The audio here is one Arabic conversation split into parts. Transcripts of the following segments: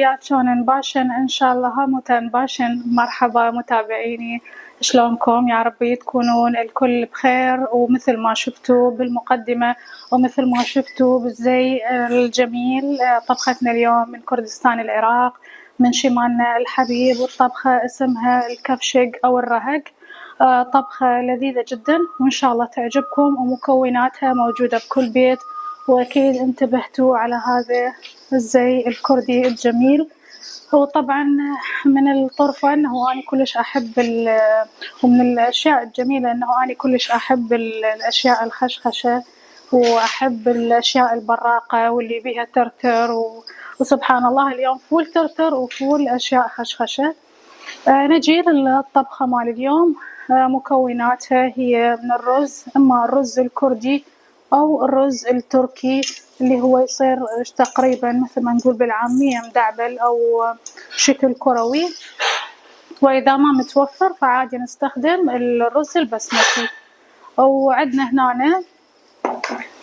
الحلويات شلون نباشن إن شاء الله متى نباشن. مرحبا متابعيني، شلونكم؟ يا ربي تكونون الكل بخير، ومثل ما شفتوا بالمقدمة ومثل ما شفتوا بالزي الجميل، طبختنا اليوم من كردستان العراق، من شمالنا الحبيب، والطبخة اسمها الكفشق أو الرهق. طبخة لذيذة جدا وإن شاء الله تعجبكم، ومكوناتها موجودة بكل بيت، وأكيد انتبهتوا على هذا الزي الكردي الجميل. هو طبعا من الطرفة أنه أنا كلش أحب ومن الأشياء الجميلة أنه أنا كلش أحب الأشياء الخشخشة، وأحب الأشياء البراقة واللي بيها ترتر وسبحان الله اليوم فول ترتر وفول أشياء خشخشة. نجي للطبخة مال اليوم. مكوناتها هي من الرز، إما الرز الكردي أو الرز التركي اللي هو يصير تقريبا مثل ما نقول بالعامية مدعبل أو شكل كروي، وإذا ما متوفر فعادي نستخدم الرز البسمتي. وعندنا هنا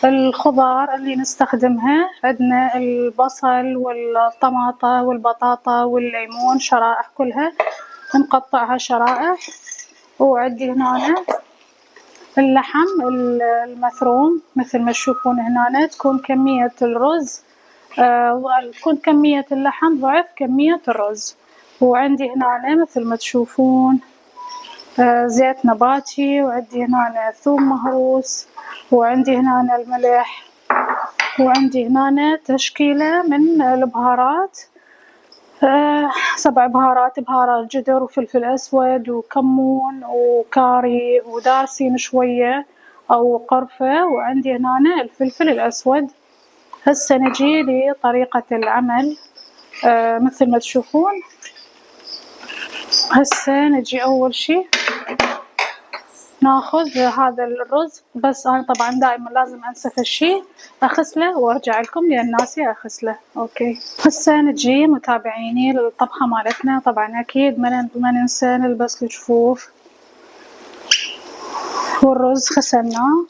الخضار اللي نستخدمها، عندنا البصل والطماطة والبطاطا والليمون شرائح كلها نقطعها شرائح. وعندي هنا اللحم المفروم مثل ما تشوفون هنا، تكون كمية الرز تكون كمية اللحم ضعف كمية الرز. وعندي هنا مثل ما تشوفون زيت نباتي، وعندي هنا ثوم مهروس، وعندي هنا الملح، وعندي هنا تشكيلة من البهارات، 7 بهارات، بهارات جدر وفلفل أسود وكمون وكاري ودارسين شوية أو قرفة، وعندي هنا الفلفل الأسود. هسه نجي لطريقة العمل. مثل ما تشوفون هسه نجي أول شي ناخذ هذا الرز، بس أنا طبعا دائما لازم أنسف الشي أغسله وأرجع لكم لأن ناسي أغسله. أوكي، هسه نجي متابعيني للطبخة مالتنا. طبعا أكيد ما ننسى نلبس الجفوف، والرز غسلناه.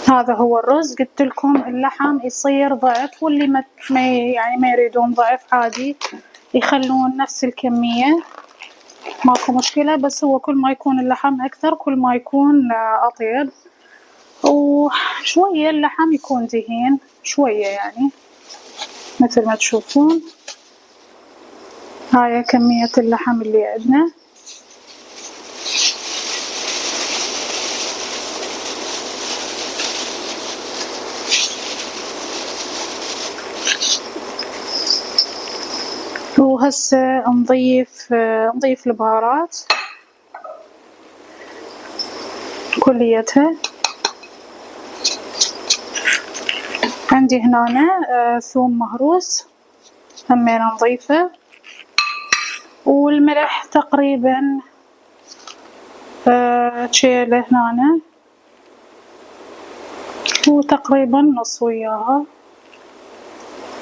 هذا هو الرز. قلت لكم اللحم يصير ضعف، واللي ما يريدون ضعف عادي يخلون نفس الكمية، ماكو مشكلة. بس هو كل ما يكون اللحم أكثر كل ما يكون أطيب، وشوية اللحم يكون دهين شوية يعني مثل ما تشوفون. هاي كمية اللحم اللي عندنا. وهسه نضيف البهارات كليتها. عندي هنا ثوم مهروس همين نضيفه، والملح تقريبا شيله هنا وتقريبا نص وياها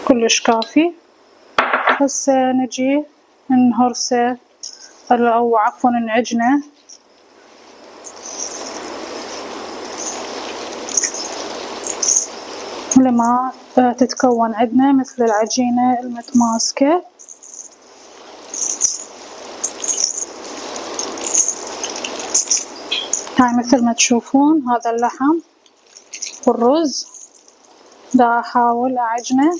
كلش كافي. هسه نجي نهرسه أو عفوا نعجنه. لما تتكون عندنا مثل العجينة المتماسكة. هاي مثل ما تشوفون هذا اللحم والرز دا أحاول أعجنه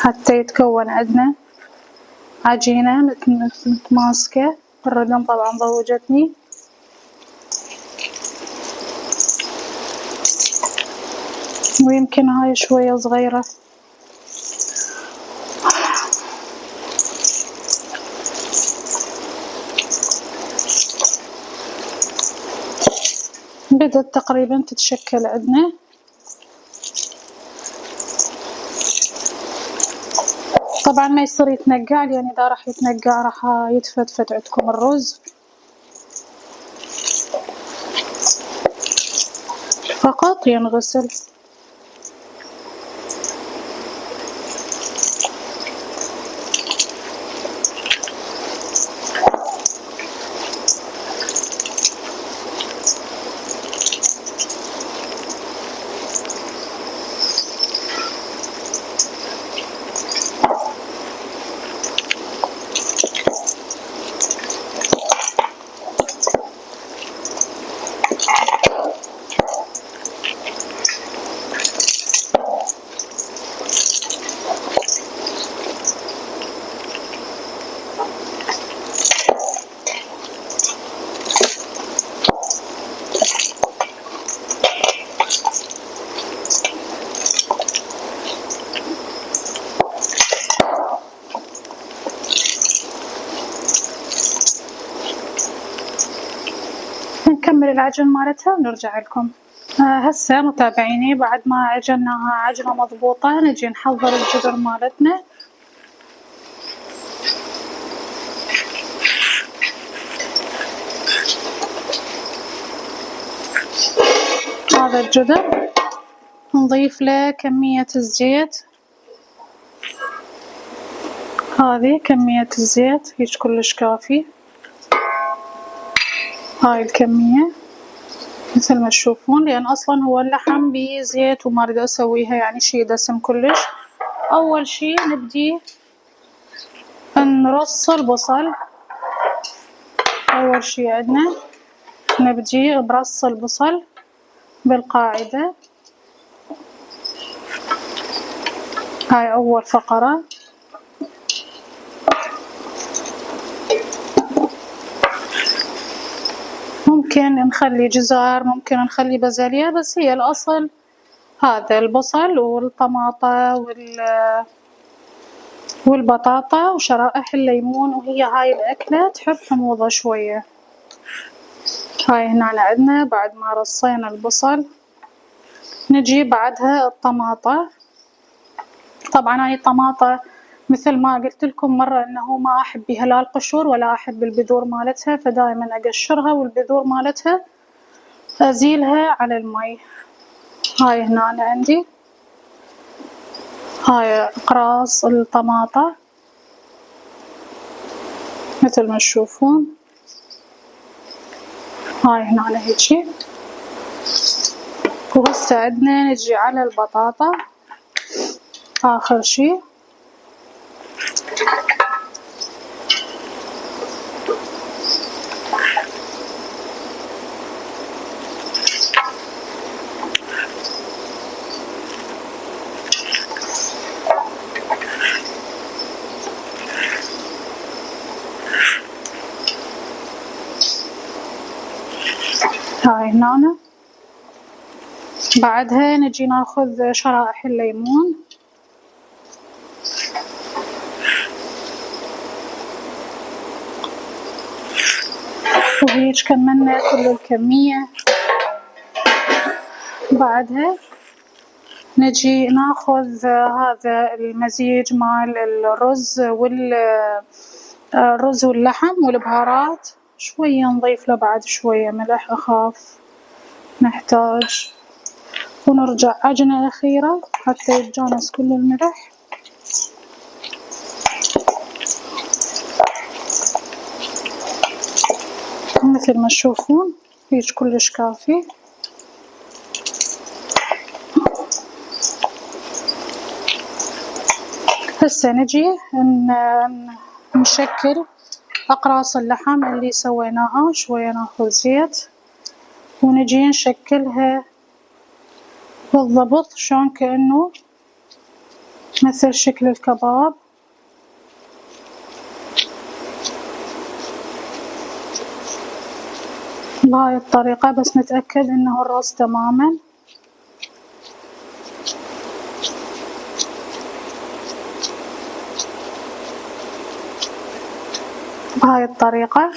حتى يتكون عندنا عجينة متماسكة. الردم طبعا ضوجتني. ويمكن هاي شوية صغيرة. بدأت تقريبا تتشكل عندنا. طبعا ما يصير يتنقع، لأن إذا راح يتنقع راح يتفتفت عندكم الرز. فقط ينغسل. العجن مالتها ونرجع لكم. هسه متابعيني بعد ما عجناها عجنة مضبوطة نجي نحضر الجبر مالتنا. هذا الجبر نضيف له كمية الزيت، هذه كمية الزيت هيج كلش كافي، هاي الكمية مثل ما تشوفون، لأن أصلا هو اللحم بزيت وما أريد أسويها يعني شي دسم كلش. أول شي نبدي نرص البصل، أول شي عندنا نبدي برص البصل بالقاعدة، هاي أول فقرة. ممكن نخلي جزر، ممكن نخلي بازاليا، بس هي الأصل هذا البصل والطماطة والبطاطا وشرائح الليمون. وهي هاي الأكلة تحب حموضة شوية. هاي هنا عندنا بعد ما رصينا البصل نجي بعدها الطماطة. طبعا هاي الطماطة مثل ما قلت لكم مرة انه ما احب بها لا القشور ولا احب البذور مالتها، فدائما اقشرها والبذور مالتها ازيلها على المي. هاي هنا عندي هاي اقراص الطماطة مثل ما تشوفون، هاي هنا هيجي. وهسه عندنا نجي على البطاطا اخر شي. هاي هنا بعدها نجي ناخذ شرائح الليمون، وهيج كملنا كل الكمية. بعدها نجي ناخذ هذا المزيج مال الرز واللحم والبهارات، شوية نضيف له بعد شوية ملح أخاف نحتاج، ونرجع عجنة أخيرة حتى يتجانس كل الملح. مثل ما تشوفون هيج كلش كافي. هسه نجي نشكل أقراص اللحم اللي سويناها، شوية ناخذ زيت ونجي نشكلها بالضبط شلون كأنه مثل شكل الكباب. بهاي الطريقة بس نتأكد انه الرز تماما. بهاي الطريقة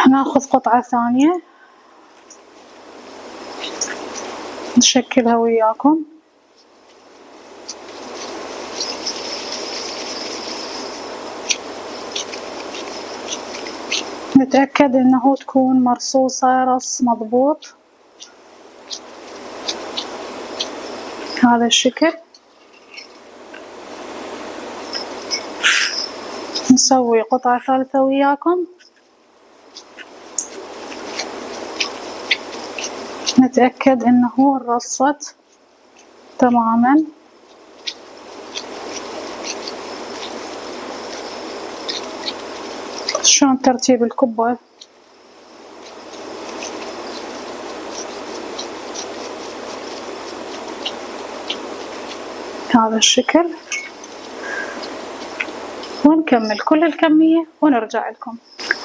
ناخذ قطعة ثانية نشكلها وياكم. نتأكد انه تكون مرصوصة رص مضبوط هذا الشكل. نسوي قطعة ثالثة وياكم، نتأكد انه الرصت تماما. شلون ترتيب الكبة هذا الشكل، ونكمل كل الكمية ونرجع لكم.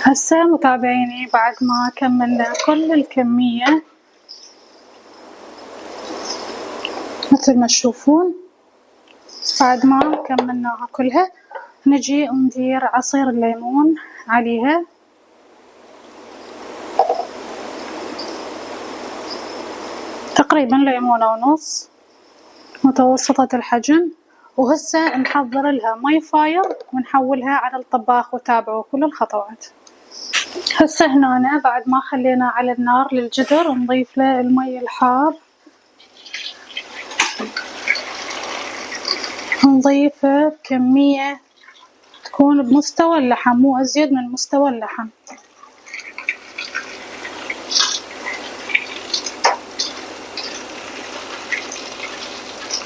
هسه متابعيني بعد ما كملنا كل الكمية مثل ما تشوفون، بعد ما كملناها كلها نجي ندير عصير الليمون عليها. تقريبا ليمونة ونص متوسطة الحجم. وهسه نحضر لها مي فاير ونحولها على الطباخ وتابعوا كل الخطوات. هسه هنا بعد ما خلينا على النار للجدر نضيف له المي الحار، نضيفه بكمية تكون بمستوى اللحم مو أزيد من مستوى اللحم.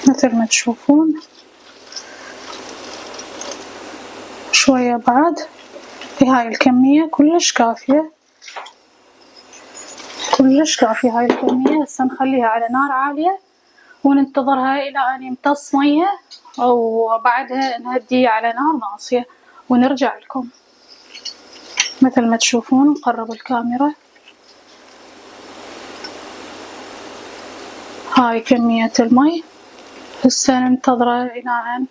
مثل ما تشوفون شوية بعد في هاي الكمية كلش كافية كلش كافية هاي الكمية. هسه نخليها على نار عالية وننتظرها إلى أن يمتص مية، وبعدها نهديه على نار ناصية ونرجع لكم. مثل ما تشوفون نقرب الكاميرا، هاي كمية المي. هسه ننتظره إلى أن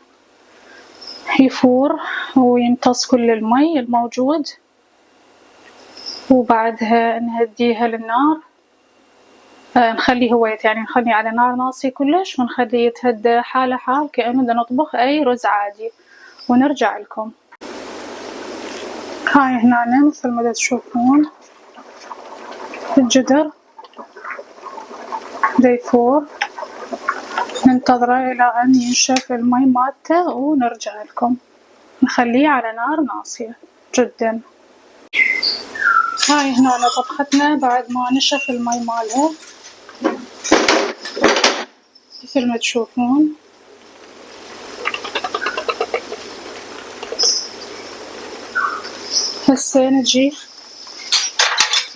يفور ويمتص كل المي الموجود، وبعدها نهديها للنار. نخليه يعني نخليه على نار ناصية كلش ونخليه يتهدى حالة حال كأنه بدنا نطبخ أي رز عادي ونرجع لكم. هاي هنا مثل ما تشوفون الجدر ديفور، ننتظره إلى أن ينشف المي مالته ونرجع لكم. نخليه على نار ناصية جدا. هاي هنا طبختنا بعد ما نشف المي مالها مثل ما تشوفون. هسه نجي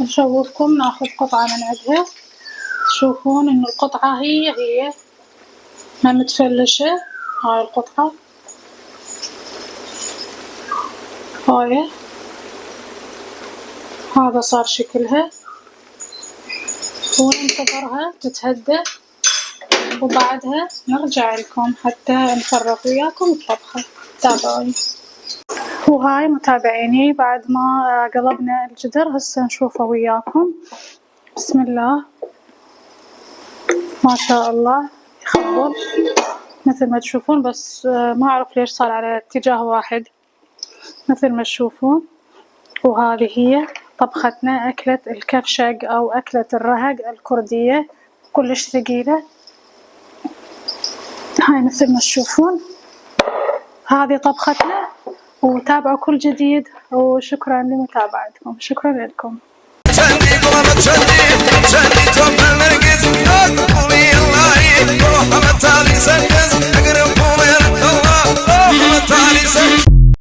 نشوفكم ناخذ قطعة من عندها، تشوفون إنه القطعة هي ما متفلشة. هاي القطعة هاي هذا صار شكلها، وننتظرها تتهدى وبعدها نرجع لكم حتى نفرغ وياكم الطبخة. تابعوني. وهاي متابعيني بعد ما قلبنا الجدر هسه نشوفه وياكم. بسم الله ما شاء الله يخبر مثل ما تشوفون، بس ما أعرف ليش صار على اتجاه واحد مثل ما تشوفون. وهذه هي طبختنا أكلة الكفشق أو أكلة الرهق الكردية، كلش ثقيلة. هاي مثل ما تشوفون هذه طبختنا، وتابعوا كل جديد، وشكرا لمتابعتكم. شكرا لكم.